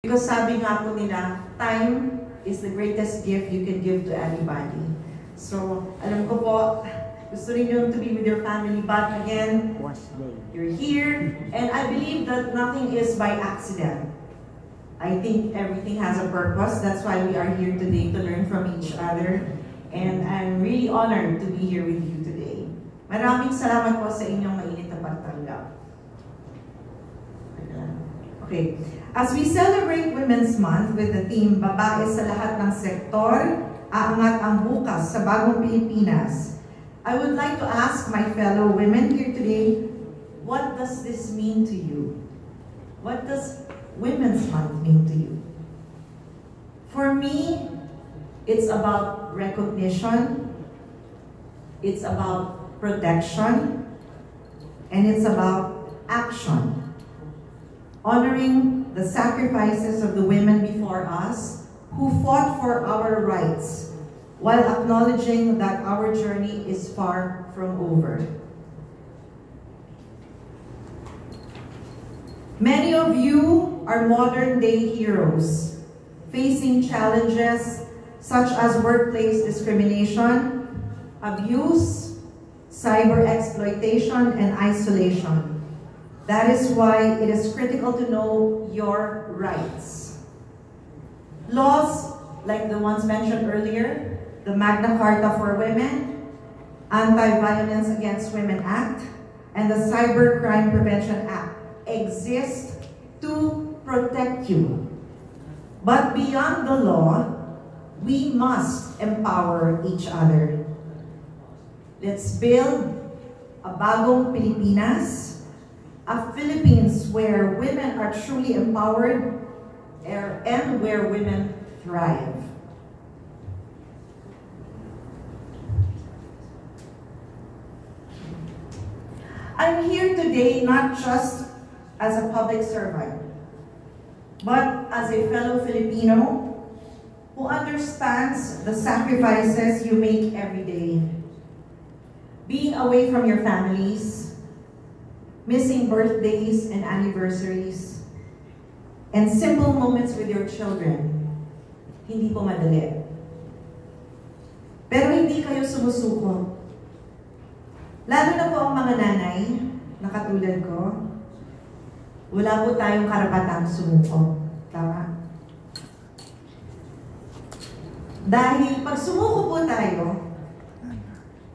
Because sabi nga po nila, time is the greatest gift you can give to anybody. So, alam ko po, gusto niyo to be with your family, but again, you're here, and I believe that nothing is by accident. I think everything has a purpose. That's why we are here today, to learn from each other. And I'm really honored to be here with you today. Maraming salamat po sa inyong mainit na pagtanggap. Okay. As we celebrate Women's Month with the theme, Babae sa lahat ng sektor, aangat ang bukas sa bagong Pilipinas, I would like to ask my fellow women here today, what does this mean to you? What does Women's Month mean to you? For me, it's about recognition, it's about protection, and it's about action. Honoring the sacrifices of the women before us who fought for our rights, while acknowledging that our journey is far from over. Many of you are modern-day heroes, facing challenges such as workplace discrimination, abuse, cyber exploitation, and isolation. That is why it is critical to know your rights. Laws like the ones mentioned earlier, the Magna Carta for Women, Anti-Violence Against Women Act, and the Cybercrime Prevention Act exist to protect you. But beyond the law, we must empower each other. Let's build a bagong Pilipinas, a Philippines where women are truly empowered and where women thrive. I'm here today not just as a public servant, but as a fellow Filipino who understands the sacrifices you make every day. Being away from your families, missing birthdays and anniversaries, and simple moments with your children, hindi po madali. Pero hindi kayo sumusuko. Lalo na po ang mga nanay, na katulad ko, wala po tayong karapatang sumuko. Tama? Dahil pag sumuko po tayo,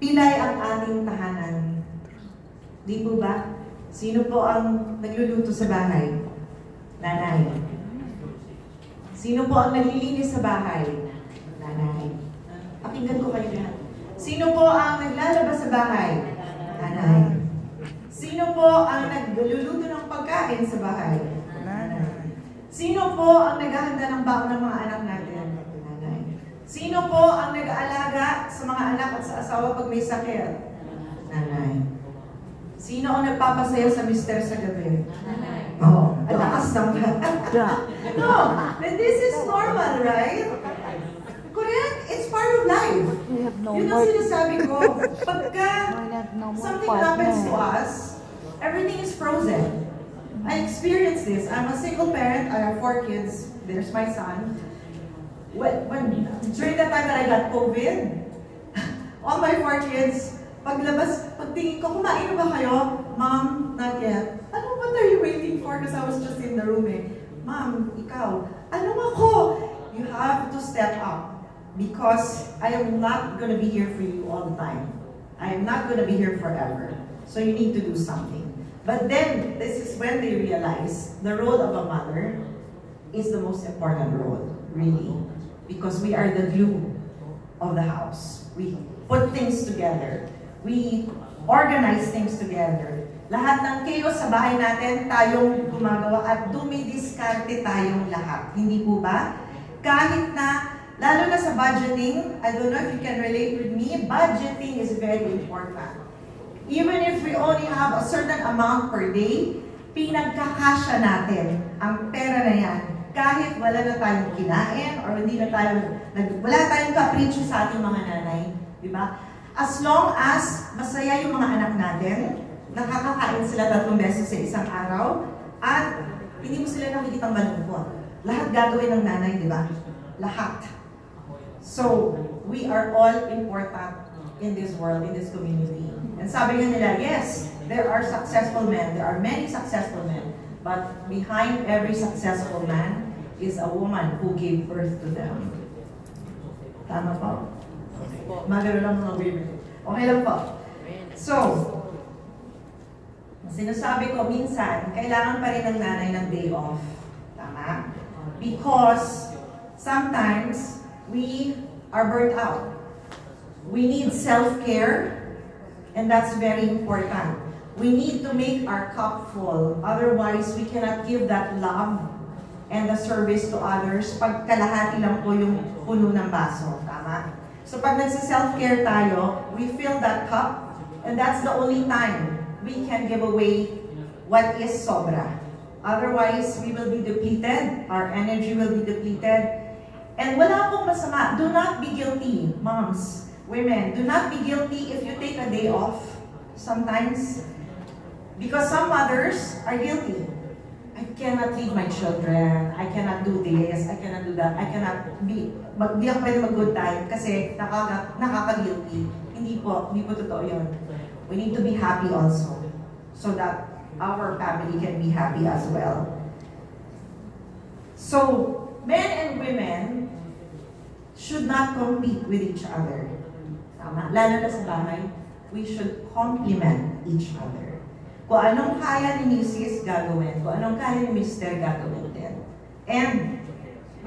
pilay ang ating tahanan. Di po ba? Sino po ang nagluluto sa bahay? Nanay. Sino po ang naglilinis sa bahay? Nanay. Pakinggan ko kayo lahat. Sino po ang naglalabas sa bahay? Nanay. Sino po ang nagluluto ng pagkain sa bahay? Nanay. Sino po ang naghahanda ng baon ng mga anak natin? Nanay. Sino po ang nag-aalaga sa mga anak at sa asawa pag may sakit? Nanay. Sino ang nagpapasaya sa mister sa gabi? Nanay. Oo. Ang lakas ng No, but this is normal, right? Correct? It's part of life. Yun ang sinasabi ko. Pagka something happens to us, everything is frozen. I experienced this. I'm a single parent. I have 4 kids. There's my son. During the time that I got COVID, all my 4 kids, pagtingin ko, kumain na ba kayo? Mom, not yet. Ano, what are you waiting for? Because I was just in the room eh. Mom, ikaw, ano ako? You have to step up. Because I am not going to be here for you all the time. I am not going to be here forever. So you need to do something. But then, this is when they realize the role of a mother is the most important role, really. Because we are the glue of the house. We put things together. We organize things together. Lahat ng chaos sa bahay natin, tayong gumagawa at dumidiskarte tayong lahat. Hindi po ba? Kahit na, lalo na sa budgeting, I don't know if you can relate with me, budgeting is very important. Even if we only have a certain amount per day, pinagkakasya natin ang pera na yan. Kahit wala na tayong kinain or hindi na wala tayong kapritsyo sa ating mga nanay. Diba? As long as masaya yung mga anak natin, nakakakain sila 3 beses sa isang araw, at hindi mo sila nakikitang malungkot. Lahat gagawin ng nanay, di ba? Lahat. So, we are all important in this world, in this community. And sabi nga nila, yes, there are successful men, there are many successful men, but behind every successful man is a woman who gave birth to them. Tama po? Magano lang mga women. Okay lang po. So, sinasabi ko minsan, kailangan pa rin ng nanay ng day off. Tama? Because sometimes we are burnt out. We need self-care, and that's very important. We need to make our cup full. Otherwise, we cannot give that love and the service to others pag kalahati lang po yung puno ng baso. Tama? So pag nagsa-self-care tayo, we fill that cup, and that's the only time we can give away what is sobra. Otherwise, we will be depleted, our energy will be depleted, and wala pong masama. Do not be guilty, moms. Women, do not be guilty if you take a day off sometimes, because some mothers are guilty. I cannot leave my children, I cannot do this, I cannot do that, I cannot be, di ako pwede mag-good time kasi nakaka-guilty. Hindi po totoo yun. We need to be happy also, so that our family can be happy as well. So, men and women should not compete with each other. Tama? Lalo na sa bahay, we should complement each other. Kung anong kaya ni Mrs. gagawin, kung anong kaya ni Mr. gagawin din. And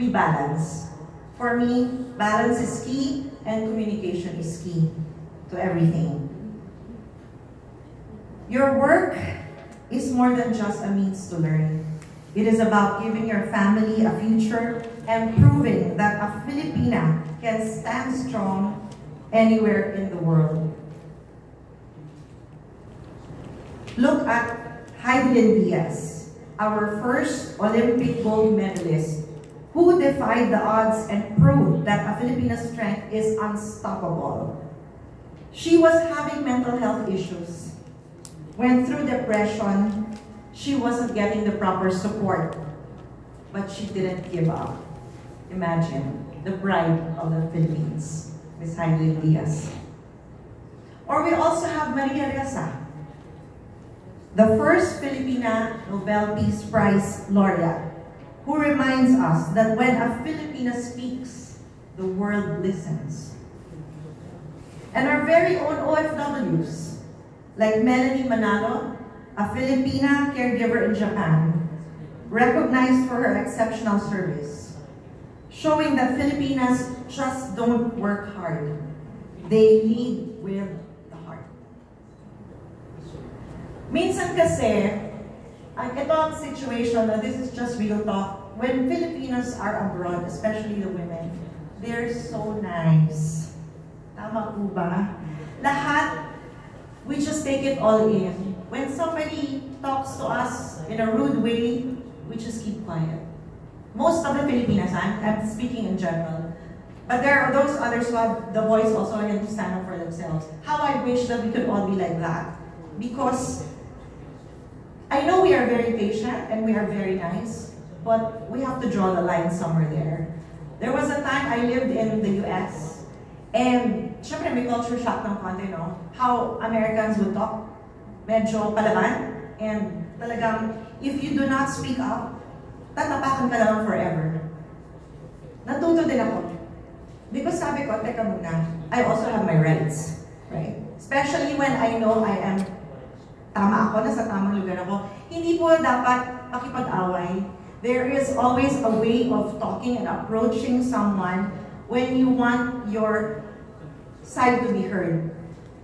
we balance. For me, balance is key and communication is key to everything. Your work is more than just a means to learn. It is about giving your family a future and proving that a Filipina can stand strong anywhere in the world. Look at Heidelin Diaz, our first Olympic gold medalist, who defied the odds and proved that a Filipina's strength is unstoppable. She was having mental health issues, went through depression, she wasn't getting the proper support, but she didn't give up. Imagine, the pride of the Philippines, Ms. Heidelin Diaz. Or we also have Maria Ressa, the first Filipina Nobel Peace Prize laureate, who reminds us that when a Filipina speaks, the world listens. And our very own OFWs, like Melanie Manalo, a Filipina caregiver in Japan, recognized for her exceptional service, showing that Filipinas just don't work hard. They lead with the heart. Minsan kasi, ito ang situation, this is just real talk, when Filipinos are abroad, especially the women, they're so nice. Tama po ba? Lahat, we just take it all in. When somebody talks to us in a rude way, we just keep quiet. Most of the Filipinas, I'm speaking in general, but there are those others who have the voice also and to stand up for themselves. How I wish that we could all be like that. Because I know we are very patient and we are very nice, but we have to draw the line somewhere there. There was a time I lived in the US, and syempre may culture shock ng konti, no? How Americans would talk, medyo palaban, and talagang, if you do not speak up, tatapakan ka lang forever. Natuto din ako. Because sabi ko, teka muna, I also have my rights, right? Especially when I know I am tama ako, nasa tamang lugar ako. Hindi po dapat makipag-away. There is always a way of talking and approaching someone when you want your side to be heard.